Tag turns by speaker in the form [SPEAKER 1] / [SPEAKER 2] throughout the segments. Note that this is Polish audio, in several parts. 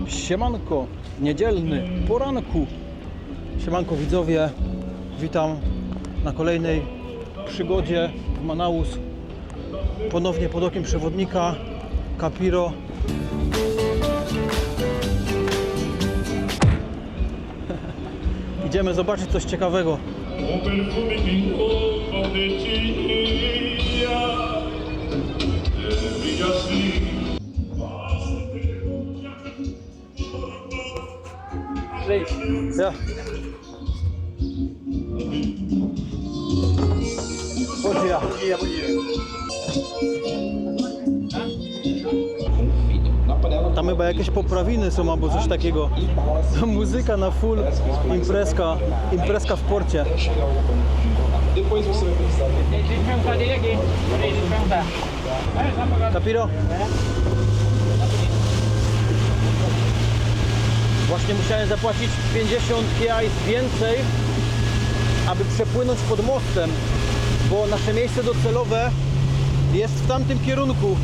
[SPEAKER 1] Siemanko, niedzielny poranku. Siemanko widzowie, witam na kolejnej przygodzie w Manaus. Ponownie pod okiem przewodnika Capiro. Idziemy zobaczyć coś ciekawego. Ja. Bom dia. Tam chyba jakieś poprawiny są albo coś takiego. Muzyka na full, imprezka w porcie. Capiro? Właśnie musiałem zapłacić 50 reais więcej, aby przepłynąć pod mostem, bo nasze miejsce docelowe jest w tamtym kierunku,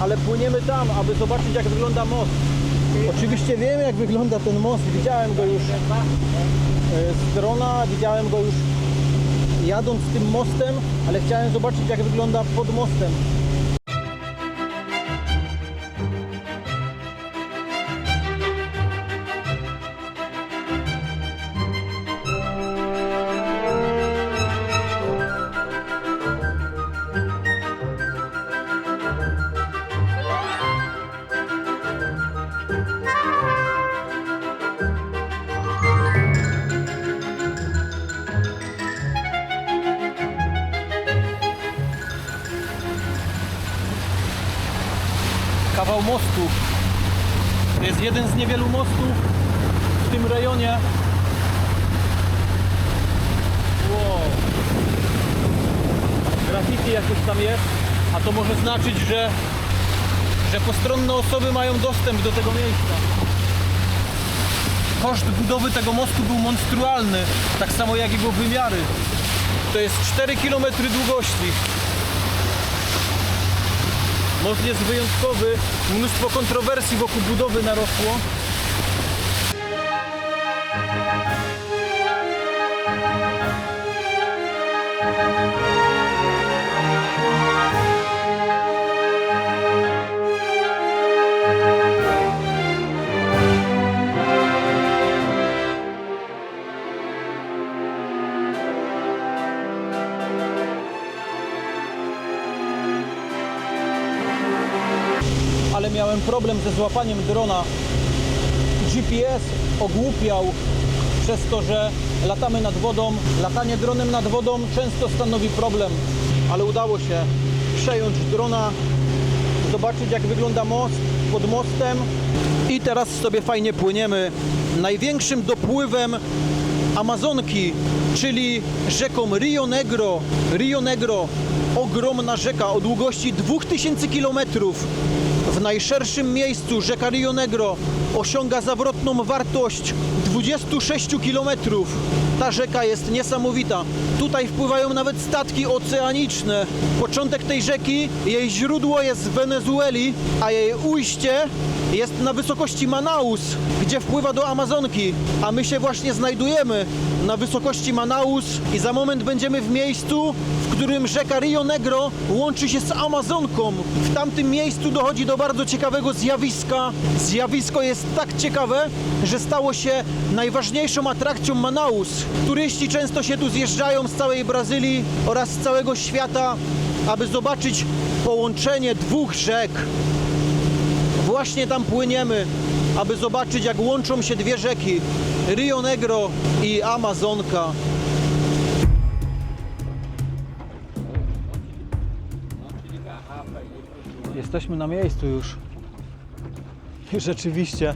[SPEAKER 1] ale płyniemy tam, aby zobaczyć, jak wygląda most. Oczywiście wiem, jak wygląda ten most, widziałem go już z drona, widziałem go już jadąc tym mostem, ale chciałem zobaczyć, jak wygląda pod mostem. Kawał mostu. To jest jeden z niewielu mostów w tym rejonie. Wow. Graffiti jakieś tam jest, a to może znaczyć, że postronne osoby mają dostęp do tego miejsca. Koszt budowy tego mostu był monstrualny, tak samo jak jego wymiary. To jest 4 km długości. Most jest wyjątkowy, mnóstwo kontrowersji wokół budowy narosło. Ale miałem problem ze złapaniem drona. GPS ogłupiał przez to, że latamy nad wodą. Latanie dronem nad wodą często stanowi problem, ale udało się przejąć drona, zobaczyć, jak wygląda most pod mostem. I teraz sobie fajnie płyniemy największym dopływem Amazonki, czyli rzeką Rio Negro. Rio Negro, ogromna rzeka o długości 2000 km. W najszerszym miejscu rzeka Rio Negro osiąga zawrotną wartość 26 km. Ta rzeka jest niesamowita. Tutaj wpływają nawet statki oceaniczne. Początek tej rzeki, jej źródło jest w Wenezueli, a jej ujście jest na wysokości Manaus, gdzie wpływa do Amazonki. A my się właśnie znajdujemy na wysokości Manaus i za moment będziemy w miejscu, w którym rzeka Rio Negro łączy się z Amazonką. W tamtym miejscu dochodzi do bardzo ciekawego zjawiska. Zjawisko jest tak ciekawe, że stało się najważniejszą atrakcją Manaus. Turyści często się tu zjeżdżają z całej Brazylii oraz z całego świata, aby zobaczyć połączenie dwóch rzek. Właśnie tam płyniemy, aby zobaczyć, jak łączą się dwie rzeki, Rio Negro i Amazonka. Jesteśmy na miejscu już. I rzeczywiście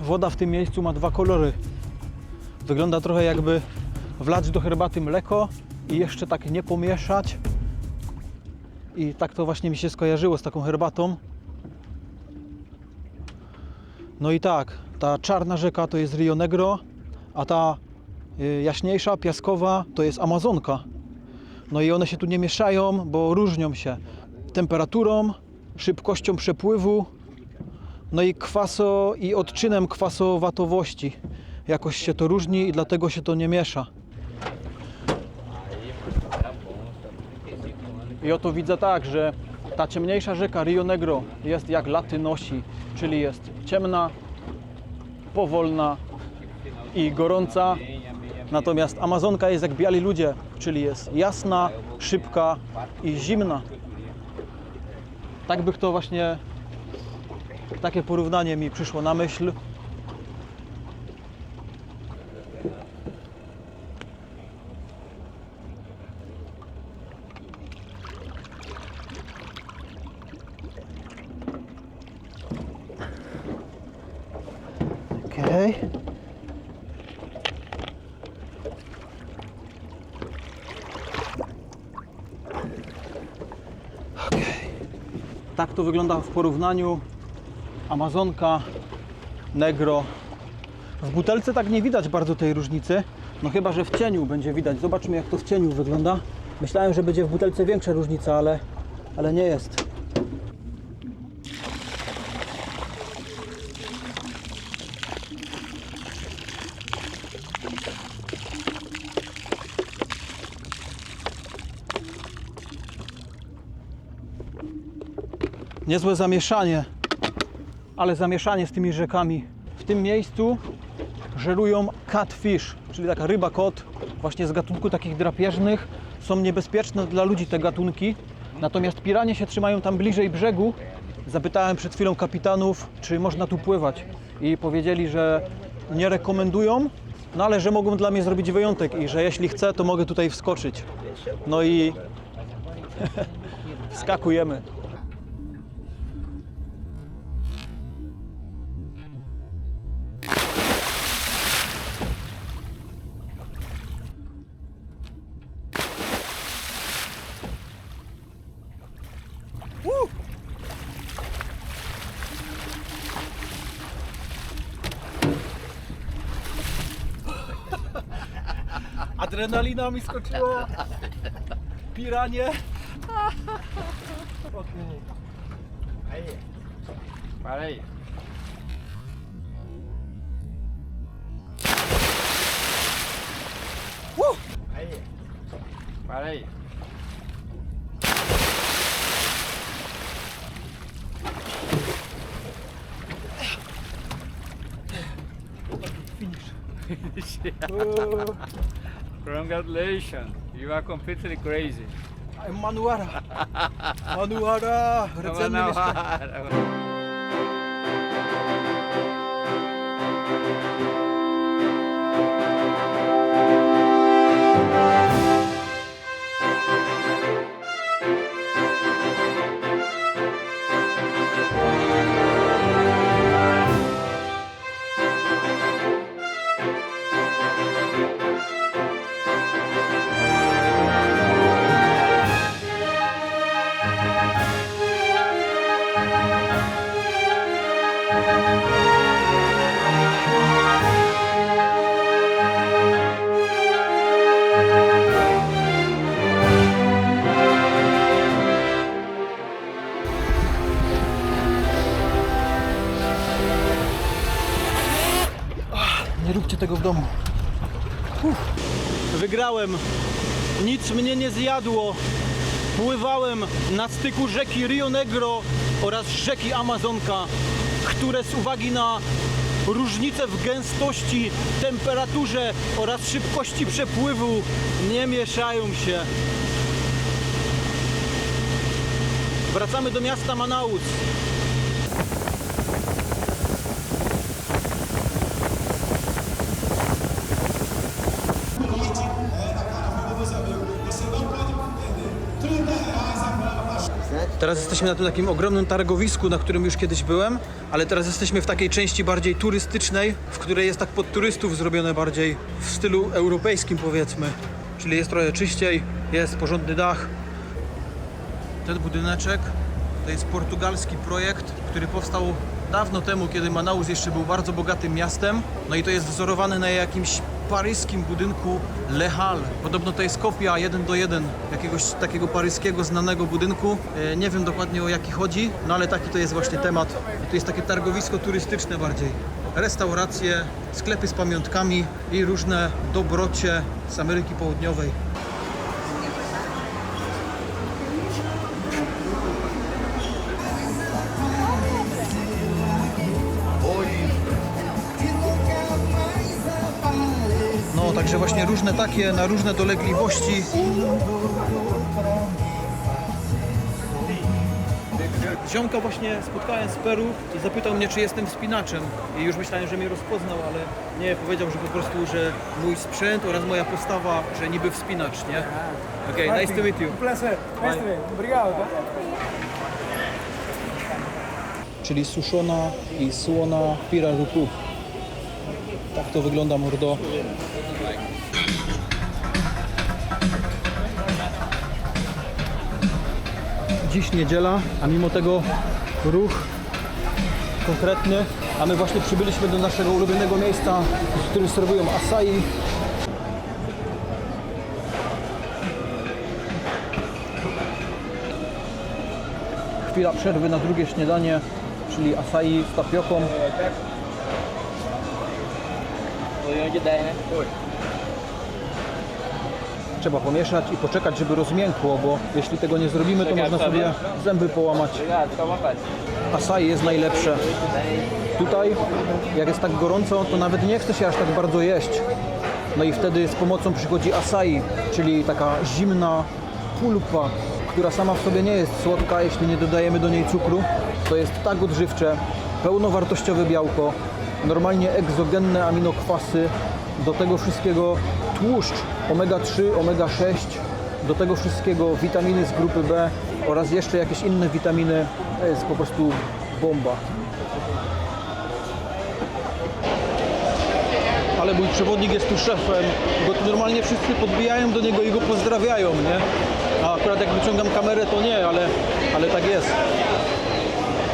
[SPEAKER 1] woda w tym miejscu ma dwa kolory. Wygląda trochę, jakby wlać do herbaty mleko i jeszcze tak nie pomieszać. I tak to właśnie mi się skojarzyło z taką herbatą. No i tak, ta czarna rzeka to jest Rio Negro, a ta jaśniejsza, piaskowa to jest Amazonka. No i one się tu nie mieszają, bo różnią się temperaturą, szybkością przepływu No i i odczynem kwasowatowości. Jakoś się to różni i dlatego się to nie miesza. I oto widzę tak, że ta ciemniejsza rzeka Rio Negro jest jak laty nosi, czyli jest ciemna, powolna i gorąca. Natomiast Amazonka jest jak biali ludzie, czyli jest jasna, szybka i zimna. Tak by to właśnie, takie porównanie mi przyszło na myśl. Okej. Tak to wygląda w porównaniu Amazonka, Negro. W butelce tak nie widać bardzo tej różnicy, no chyba że w cieniu będzie widać. Zobaczmy, jak to w cieniu wygląda. Myślałem, że będzie w butelce większa różnica, ale nie jest. Niezłe zamieszanie, ale zamieszanie z tymi rzekami. W tym miejscu żerują catfish, czyli taka ryba kot, właśnie z gatunku takich drapieżnych. Są niebezpieczne dla ludzi te gatunki, natomiast piranie się trzymają tam bliżej brzegu. Zapytałem przed chwilą kapitanów, czy można tu pływać i powiedzieli, że nie rekomendują, no ale że mogą dla mnie zrobić wyjątek i że jeśli chcę, to mogę tutaj wskoczyć. No i wskakujemy. Adrenalina mi skoczyła. Piranie.
[SPEAKER 2] Ahí. Para ahí. Ahí. Para ahí. Congratulations. You are completely crazy.
[SPEAKER 1] Manuara. Manuara. Rdzenny mieszkanie. Nie róbcie tego w domu. Wygrałem. Nic mnie nie zjadło. Pływałem na styku rzeki Rio Negro oraz rzeki Amazonka, które z uwagi na różnice w gęstości, temperaturze oraz szybkości przepływu nie mieszają się. Wracamy do miasta Manaus. Teraz jesteśmy na tym takim ogromnym targowisku, na którym już kiedyś byłem, ale teraz jesteśmy w takiej części bardziej turystycznej, w której jest tak pod turystów zrobione bardziej w stylu europejskim, powiedzmy. Czyli jest trochę czyściej, jest porządny dach. Ten budyneczek to jest portugalski projekt, który powstał dawno temu, kiedy Manaus jeszcze był bardzo bogatym miastem. No i to jest wzorowane na jakimś paryskim budynku Le Halles. Podobno to jest kopia 1:1 jakiegoś takiego paryskiego znanego budynku. Nie wiem dokładnie o jaki chodzi, no ale taki to jest właśnie temat. To jest takie targowisko turystyczne bardziej. Restauracje, sklepy z pamiątkami i różne dobrocie z Ameryki Południowej. No, także właśnie różne takie, na różne dolegliwości. Ziomka właśnie spotkałem z Peru i zapytał mnie, czy jestem wspinaczem. I już myślałem, że mnie rozpoznał, ale nie, powiedział, że po prostu, że mój sprzęt oraz moja postawa, że niby wspinacz, nie? Okej, nice to meet you.
[SPEAKER 3] Prazer.
[SPEAKER 1] Bye.
[SPEAKER 3] Obrigado. Tá?
[SPEAKER 1] Czyli suszona i słona piraruku. Tak to wygląda, mordo. Dziś niedziela, a mimo tego ruch konkretny, a my właśnie przybyliśmy do naszego ulubionego miejsca, w którym serwują acai. Chwila przerwy na drugie śniadanie, czyli acai z tapioką. Trzeba pomieszać i poczekać, żeby rozmiękło, bo jeśli tego nie zrobimy, to można sobie zęby połamać. Acai jest najlepsze. Tutaj, jak jest tak gorąco, to nawet nie chce się aż tak bardzo jeść. No i wtedy z pomocą przychodzi acai, czyli taka zimna pulpa, która sama w sobie nie jest słodka, jeśli nie dodajemy do niej cukru. To jest tak odżywcze, pełnowartościowe białko, normalnie egzogenne aminokwasy, do tego wszystkiego tłuszcz omega-3, omega-6, do tego wszystkiego witaminy z grupy B oraz jeszcze jakieś inne witaminy. To jest po prostu bomba. Ale mój przewodnik jest tu szefem, bo tu normalnie wszyscy podbijają do niego i go pozdrawiają, nie? A akurat jak wyciągam kamerę, to nie, ale tak jest.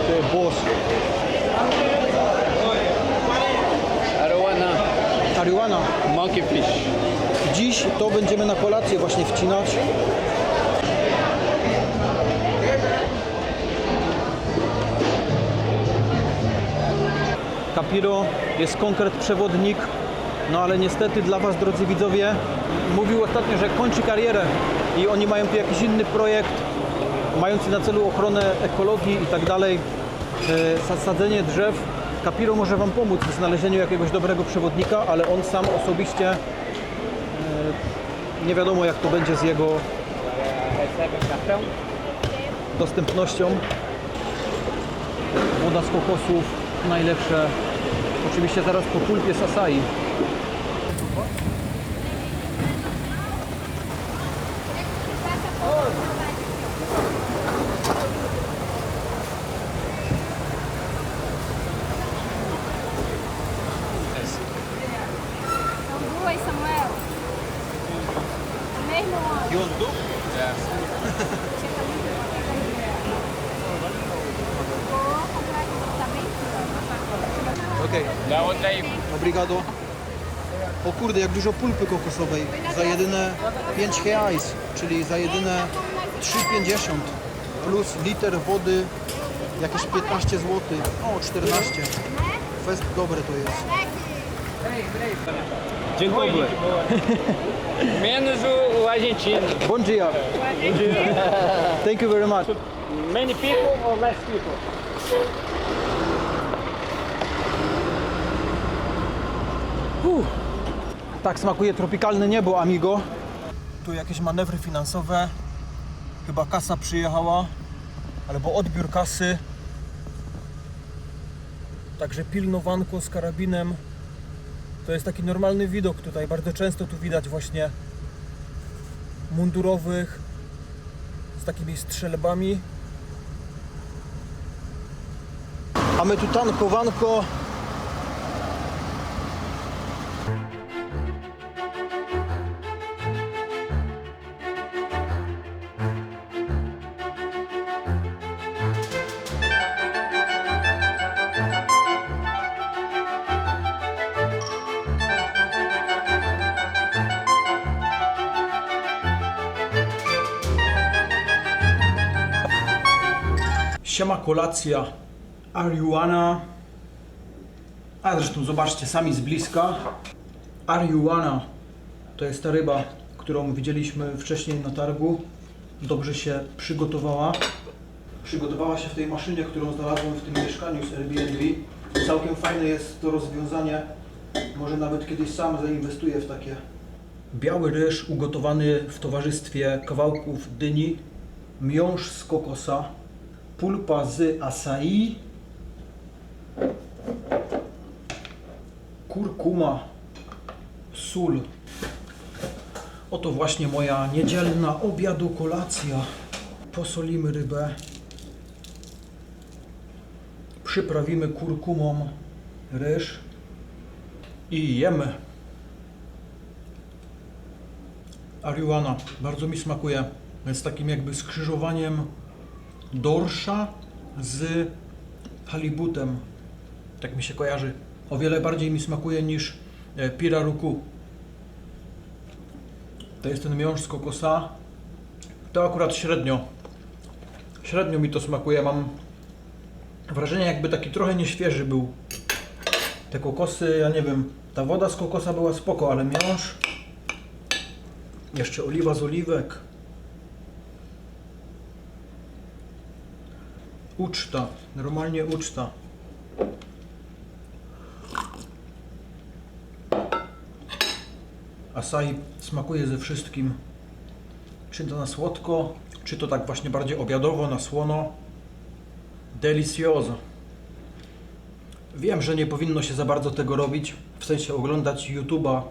[SPEAKER 1] To boss. Ariwana.
[SPEAKER 2] Monkey fish.
[SPEAKER 1] Dziś to będziemy na kolację właśnie wcinać. Capiro jest konkret przewodnik, no ale niestety dla Was, drodzy widzowie, mówił ostatnio, że kończy karierę i oni mają tu jakiś inny projekt, mający na celu ochronę ekologii i tak dalej, sadzenie drzew. Capiro może Wam pomóc w znalezieniu jakiegoś dobrego przewodnika, ale on sam osobiście nie wiadomo, jak to będzie z jego dostępnością. Woda z kokosów najlepsze. Oczywiście zaraz po pulpie z acai.
[SPEAKER 4] Oi, Samuel. Mesmo ano.
[SPEAKER 1] You want to do?
[SPEAKER 4] Vou comprar aqui, tá bem?
[SPEAKER 1] Okej,
[SPEAKER 2] Da outra aí.
[SPEAKER 1] obrigado. O kurde, jak dużo pulpy kokosowej. Za jedyne 5 reais, czyli za jedyne 3,50 plus liter wody, jakieś 15 zł. O, 14. Fest dobre to jest. Dzień dobry.
[SPEAKER 2] Menos o argentino.
[SPEAKER 1] Bom dia. Thank you very much.
[SPEAKER 2] Many people or less people?
[SPEAKER 1] Tak smakuje tropikalne niebo, amigo. Tu jakieś manewry finansowe. Chyba kasa przyjechała, albo odbiór kasy. Także pilnowanko z karabinem. To jest taki normalny widok tutaj. Bardzo często tu widać właśnie mundurowych z takimi strzelbami. A my tu tankowanko. Siema kolacja Arijuana. A zresztą zobaczcie sami z bliska. Arijuana to jest ta ryba, którą widzieliśmy wcześniej na targu. Dobrze się przygotowała. Przygotowała się w tej maszynie, którą znalazłem w tym mieszkaniu z Airbnb. Całkiem fajne jest to rozwiązanie. Może nawet kiedyś sam zainwestuję w takie. Biały ryż ugotowany w towarzystwie kawałków dyni, miąższ z kokosa, pulpa z acai, kurkuma, sól. Oto właśnie moja niedzielna obiadu kolacja. Posolimy rybę, przyprawimy kurkumą ryż i jemy. Arijuana bardzo mi smakuje. Jest takim jakby skrzyżowaniem dorsza z halibutem. Tak mi się kojarzy. O wiele bardziej mi smakuje niż piraruku. To jest ten miąższ z kokosa. To akurat średnio. Średnio mi to smakuje. Mam wrażenie, jakby taki trochę nieświeży był. Te kokosy, ja nie wiem, ta woda z kokosa była spoko, ale miąższ, jeszcze oliwa z oliwek. Uczta, normalnie uczta. Acai smakuje ze wszystkim. Czy to na słodko, czy to tak właśnie bardziej obiadowo, na słono. Delicioso. Wiem, że nie powinno się za bardzo tego robić, w sensie oglądać YouTube'a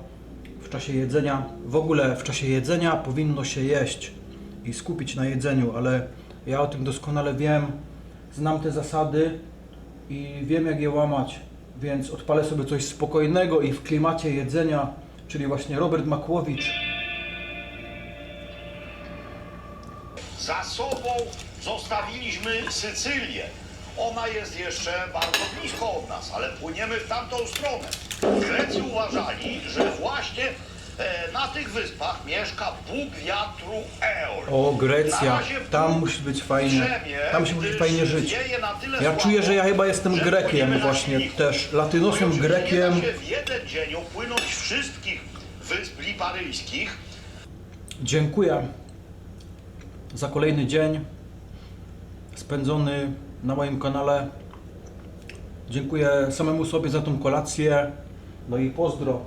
[SPEAKER 1] w czasie jedzenia. W ogóle w czasie jedzenia powinno się jeść i skupić na jedzeniu, ale ja o tym doskonale wiem, znam te zasady i wiem, jak je łamać, więc odpalę sobie coś spokojnego i w klimacie jedzenia, czyli właśnie Robert Makłowicz.
[SPEAKER 3] Za sobą zostawiliśmy Sycylię. Ona jest jeszcze bardzo blisko od nas, ale płyniemy w tamtą stronę. Grecy uważali, że właśnie na tych wyspach mieszka Bóg wiatru Eol.
[SPEAKER 1] O, Grecja,
[SPEAKER 3] Na razie
[SPEAKER 1] tam
[SPEAKER 3] Bóg
[SPEAKER 1] musi być fajnie,
[SPEAKER 3] drzemie,
[SPEAKER 1] tam się musi
[SPEAKER 3] gdyż
[SPEAKER 1] fajnie żyć.
[SPEAKER 3] wieje na tyle
[SPEAKER 1] Ja
[SPEAKER 3] słabo,
[SPEAKER 1] czuję, że ja chyba jestem
[SPEAKER 3] że
[SPEAKER 1] Grekiem
[SPEAKER 3] płyniemy na
[SPEAKER 1] właśnie
[SPEAKER 3] silniku.
[SPEAKER 1] też,
[SPEAKER 3] No i
[SPEAKER 1] latynosem
[SPEAKER 3] oczywiście
[SPEAKER 1] Grekiem.
[SPEAKER 3] nie da się w jeden dzień opłynąć wszystkich wysp liparyjskich.
[SPEAKER 1] Dziękuję za kolejny dzień spędzony na moim kanale. Dziękuję samemu sobie za tą kolację. No i pozdro.